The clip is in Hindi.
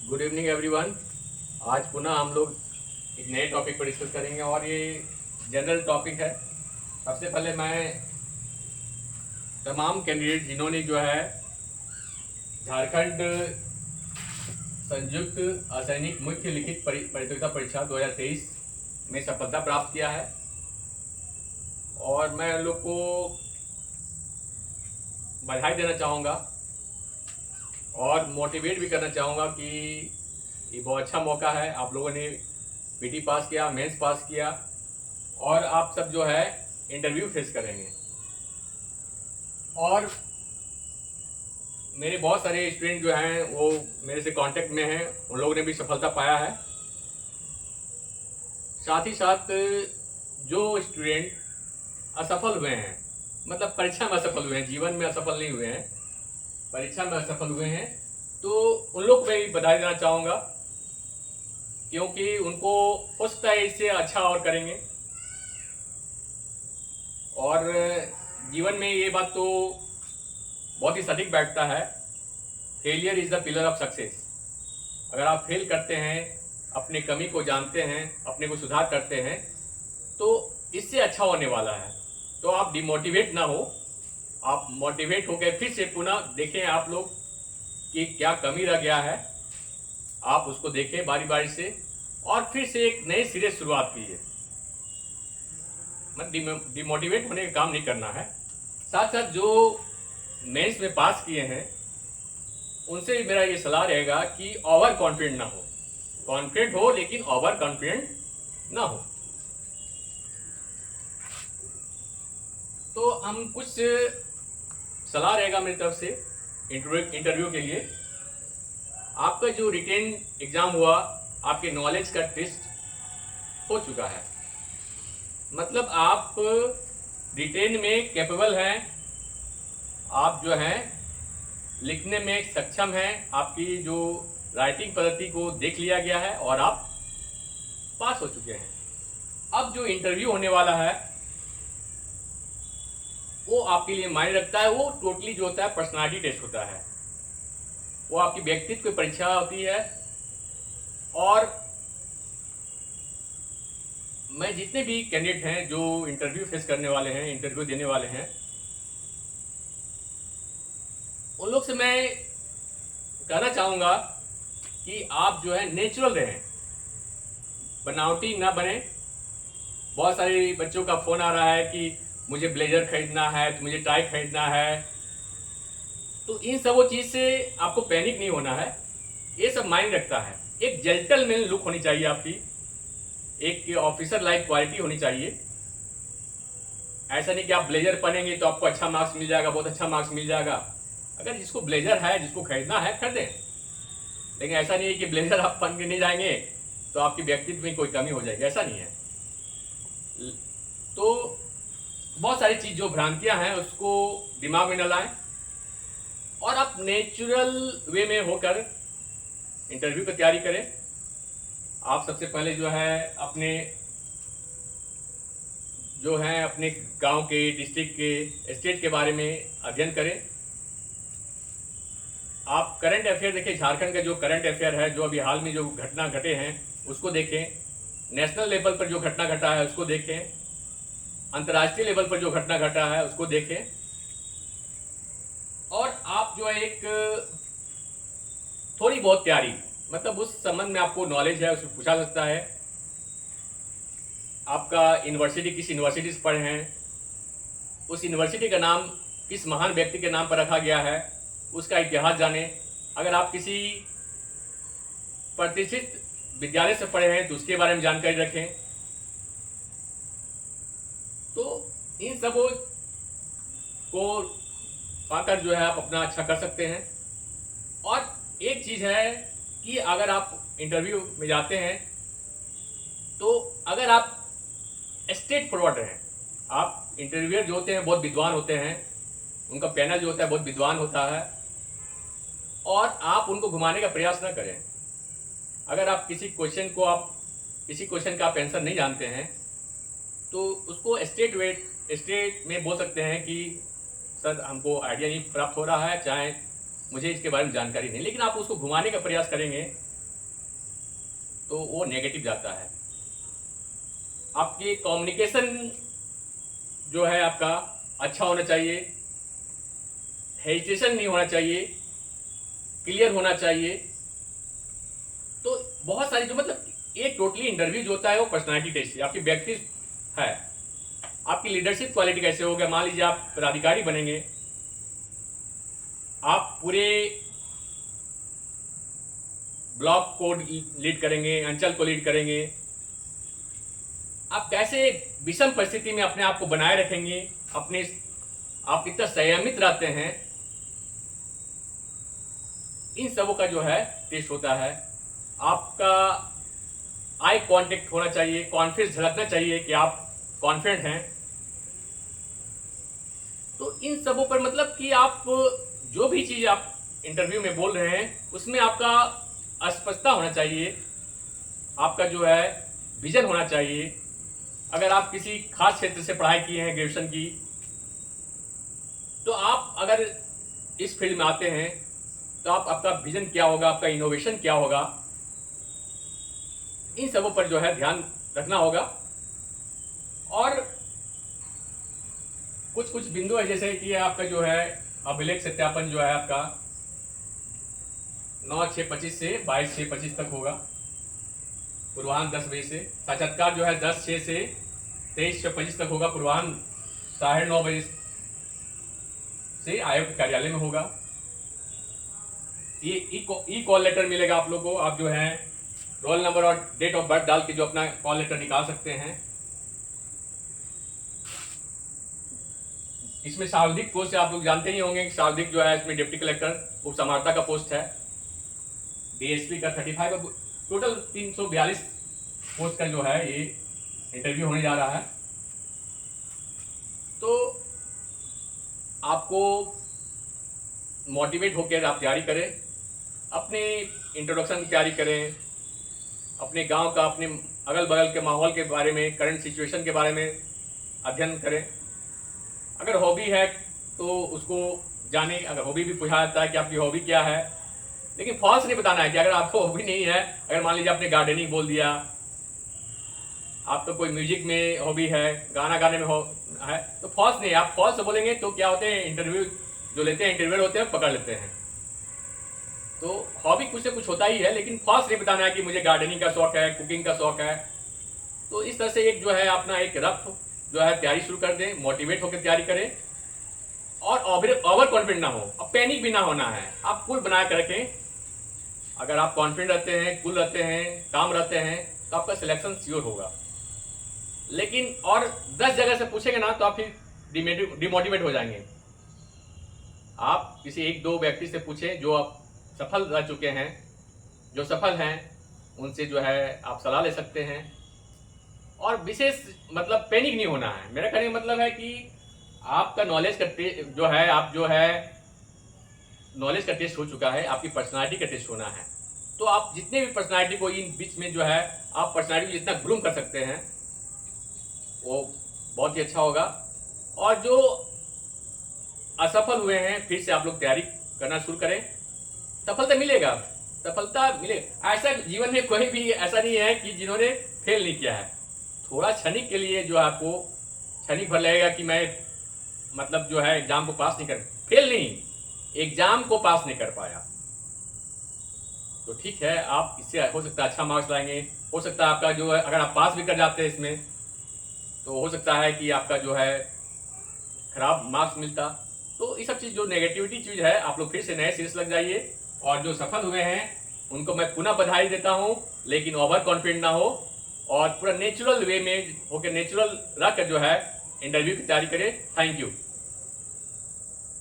Good evening everyone. आज पुनः हम लोग एक नए टॉपिक पर डिस्कस करेंगे और ये जनरल टॉपिक है। सबसे पहले मैं तमाम कैंडिडेट जिन्होंने जो है झारखंड संयुक्त असैनिक मुख्य लिखित प्रतियोगिता परीक्षा 2023 में सफलता प्राप्त किया है, और मैं उन लोग को बधाई देना चाहूँगा और मोटिवेट भी करना चाहूँगा कि ये बहुत अच्छा मौका है। आप लोगों ने पीटी पास किया, मेंस पास किया, और आप सब जो है इंटरव्यू फेस करेंगे। और मेरे बहुत सारे स्टूडेंट जो हैं वो मेरे से कांटेक्ट में हैं, उन लोगों ने भी सफलता पाया है। साथ ही साथ जो स्टूडेंट असफल हुए हैं, मतलब परीक्षा में असफल हुए हैं, जीवन में असफल नहीं हुए हैं, परीक्षा में असफल हुए हैं, तो उन लोग को मैं भी बधाई देना चाहूँगा, क्योंकि उनको हो सकता है इससे अच्छा और करेंगे। और जीवन में ये बात तो बहुत ही सटीक बैठता है, failure is the pillar of success. अगर आप फेल करते हैं, अपनी कमी को जानते हैं, अपने को सुधार करते हैं, तो इससे अच्छा होने वाला है। तो आप डिमोटिवेट ना हो, आप मोटिवेट होकर फिर से पुनः देखें आप लोग कि क्या कमी रह गया है, आप उसको देखें बारी बारी से, और फिर से एक नए सिरे शुरुआत कीजिए। मतलब डिमोटिवेट होने का काम नहीं करना है। साथ साथ जो मेंस में पास किए हैं उनसे भी मेरा ये सलाह रहेगा कि ओवर कॉन्फिडेंट ना हो। कॉन्फिडेंट हो लेकिन ओवर कॉन्फिडेंट ना हो। तो हम कुछ सलाह रहेगा मेरी तरफ से इंटरव्यू के लिए। आपका जो रिटेन एग्जाम हुआ, आपके नॉलेज का टेस्ट हो चुका है, मतलब आप रिटेन में कैपेबल हैं, आप जो हैं लिखने में सक्षम हैं, आपकी जो राइटिंग पद्धति को देख लिया गया है और आप पास हो चुके हैं। अब जो इंटरव्यू होने वाला है वो आपके लिए मायने रखता है। वो टोटली जो होता है पर्सनालिटी टेस्ट होता है, वो आपकी व्यक्तित्व की परीक्षा होती है। और मैं जितने भी कैंडिडेट हैं जो इंटरव्यू फेस करने वाले हैं, इंटरव्यू देने वाले हैं, उन लोग से मैं कहना चाहूँगा कि आप जो है नेचुरल रहें, बनावटी ना बने। बहुत सारे बच्चों का फ़ोन आ रहा है कि मुझे ब्लेजर खरीदना है, तो मुझे टाई खरीदना है, तो इन सब चीज़ से आपको पैनिक नहीं होना है। ये सब माइंड रखता है। एक जेंटलमैन लुक होनी चाहिए आपकी, एक ऑफिसर लाइक क्वालिटी होनी चाहिए। ऐसा नहीं कि आप ब्लेजर पहनेंगे तो आपको अच्छा मार्क्स मिल जाएगा, बहुत अच्छा मार्क्स मिल जाएगा। अगर जिसको ब्लेजर है, जिसको खरीदना है, खरीदें। लेकिन ऐसा नहीं है कि ब्लेजर आप पहन के नहीं जाएंगे तो आपकी व्यक्तित्व में कोई कमी हो जाएगी, ऐसा नहीं है। तो बहुत सारी चीज़ जो भ्रांतियां हैं उसको दिमाग में न लाएं, और आप नेचुरल वे में होकर इंटरव्यू की तैयारी करें। आप सबसे पहले जो है अपने गांव के, डिस्ट्रिक्ट के, स्टेट के बारे में अध्ययन करें। आप करंट अफेयर देखें, झारखंड का जो करंट अफेयर है, जो अभी हाल में जो घटना घटे हैं उसको देखें। नेशनल लेवल पर जो घटना घटा है उसको देखें, अंतर्राष्ट्रीय लेवल पर जो घटना घटा है उसको देखें। और आप जो है एक थोड़ी बहुत तैयारी, मतलब उस संबंध में आपको नॉलेज है उसको पूछा सकता है। आपका यूनिवर्सिटी किस यूनिवर्सिटी से पढ़े हैं, उस यूनिवर्सिटी का नाम किस महान व्यक्ति के नाम पर रखा गया है, उसका इतिहास जाने। अगर आप किसी प्रतिष्ठित विद्यालय से पढ़े हैं तो उसके बारे में जानकारी रखें। तो इन सब को पाकर जो है आप अपना अच्छा कर सकते हैं। और एक चीज़ है कि अगर आप इंटरव्यू में जाते हैं तो अगर आप स्ट्रेट फॉरवर्ड रहें। आप इंटरव्यूअर जो होते हैं बहुत विद्वान होते हैं, उनका पैनल जो होता है बहुत विद्वान होता है, और आप उनको घुमाने का प्रयास ना करें। अगर आप किसी क्वेश्चन का आप आंसर नहीं जानते हैं तो उसको स्ट्रेट में बोल सकते हैं कि सर हमको आइडिया नहीं प्राप्त हो रहा है, चाहे मुझे इसके बारे में जानकारी नहीं। लेकिन आप उसको घुमाने का प्रयास करेंगे तो वो नेगेटिव जाता है। आपकी कम्युनिकेशन जो है आपका अच्छा होना चाहिए, हेजिटेशन नहीं होना चाहिए, क्लियर होना चाहिए। तो बहुत सारी जो मतलब एक टोटली इंटरव्यू जो होता है वो पर्सनालिटी टेस्ट है, आपकी व्यक्तित्व है, आपकी लीडरशिप क्वालिटी कैसे होगा। मान लीजिए आप पदाधिकारी बनेंगे, आप पूरे ब्लॉक को लीड करेंगे, अंचल को लीड करेंगे, आप कैसे विषम परिस्थिति में अपने आप को बनाए रखेंगे, अपने आप कितना संयमित रहते हैं, इन सबों का जो है टेस्ट होता है। आपका आई कांटेक्ट होना चाहिए, कॉन्फिडेंस झलकना चाहिए कि आप कॉन्फिडेंट हैं। तो इन सबों पर मतलब कि आप जो भी चीज आप इंटरव्यू में बोल रहे हैं उसमें आपका स्पष्टता होना चाहिए, आपका जो है विजन होना चाहिए। अगर आप किसी खास क्षेत्र से पढ़ाई किए हैं, ग्रेजुएशन की, तो आप अगर इस फील्ड में आते हैं तो आपका विजन क्या होगा, आपका इनोवेशन क्या होगा, इन सबों पर जो है ध्यान रखना होगा। और कुछ कुछ बिंदु है, जैसे कि आपका जो है अभिलेख सत्यापन जो है आपका 9/6/25 से 22/6/25 तक होगा, पूर्वाह्न 10 बजे से। साक्षात्कार जो है 10/6 से 23/25 तक होगा, पूर्वाह्न 9:30 बजे से आयोग के कार्यालय में होगा। ये ई कॉल लेटर मिलेगा आप लोगों को, आप जो है रोल नंबर और डेट ऑफ बर्थ डाल के जो अपना कॉल लेटर निकाल सकते हैं। इसमें सार्वधिक पोस्ट आप लोग जानते ही होंगे कि सार्वधिक जो है इसमें डिप्टी कलेक्टर उप समाहर्ता का पोस्ट है, डीएसपी का 35, टोटल 342 पोस्ट का जो है ये इंटरव्यू होने जा रहा है। तो आपको मोटिवेट होकर आप तैयारी करें, अपने इंट्रोडक्शन की तैयारी करें, अपने गांव का, अपने अगल बगल के माहौल के बारे में, करंट सिचुएशन के बारे में अध्ययन करें। अगर हॉबी है तो उसको जाने, अगर हॉबी भी पूछा जाता है कि आपकी हॉबी क्या है, लेकिन फॉल्स नहीं बताना है कि अगर आपको हॉबी नहीं है, अगर मान लीजिए आपने गार्डनिंग बोल दिया, आपका कोई म्यूजिक में हॉबी है, गाना गाने में है, तो फॉल्स नहीं। आप फॉल्स बोलेंगे तो क्या होते हैं, इंटरव्यू जो लेते हैं, इंटरव्यूअर होते हैं, पकड़ लेते हैं। तो हॉबी कुछ से कुछ होता ही है, लेकिन फॉल्स नहीं बताना है कि मुझे गार्डनिंग का शौक है, कुकिंग का शौक है। तो इस तरह से एक जो है अपना एक रफ जो है तैयारी शुरू कर दें, मोटिवेट होकर तैयारी करें और ओवर कॉन्फिडेंट ना हो, अब पैनिक भी ना होना है, आप कूल बना कर रखें। अगर आप कॉन्फिडेंट रहते हैं, कूल रहते हैं, काम रहते हैं, तो आपका सिलेक्शन श्योर होगा। लेकिन और 10 जगह से पूछेंगे ना तो आप फिर डिमोटिवेट हो जाएंगे। आप किसी 1-2 व्यक्ति से पूछें जो आप सफल रह चुके हैं, जो सफल हैं, उनसे जो है आप सलाह ले सकते हैं। और विशेष मतलब पैनिक नहीं होना है। मेरा कहने का मतलब है कि आपका नॉलेज का जो है, आप जो है नॉलेज का टेस्ट हो चुका है, आपकी पर्सनालिटी का टेस्ट होना है। तो आप जितने भी पर्सनालिटी को इन बीच में जो है आप पर्सनालिटी को जितना ग्रूम कर सकते हैं वो बहुत ही अच्छा होगा। और जो असफल हुए हैं, फिर से आप लोग तैयारी करना शुरू करें, सफलता मिलेगा, सफलता मिलेगा। ऐसा जीवन में कोई भी ऐसा नहीं है कि जिन्होंने फेल नहीं किया है। थोड़ा क्षणिक के लिए जो आपको क्षणिक भर लगेगा कि मैं मतलब जो है एग्जाम को पास नहीं कर, फेल नहीं, एग्जाम को पास नहीं कर पाया, तो ठीक है, आप इससे हो सकता है अच्छा मार्क्स लाएंगे। हो सकता है आपका जो है, अगर आप पास भी कर जाते हैं इसमें, तो हो सकता है कि आपका जो है खराब मार्क्स मिलता। तो ये सब चीज़ जो नेगेटिविटी चीज़ है, आप लोग फिर से नए सिरे से लग जाइए। और जो सफल हुए हैं उनको मैं पुनः बधाई देता हूँ, लेकिन ओवर कॉन्फिडेंट ना हो और पूरा नेचुरल वे में होकर, नेचुरल रख कर जो है इंटरव्यू की तैयारी करें। Thank you.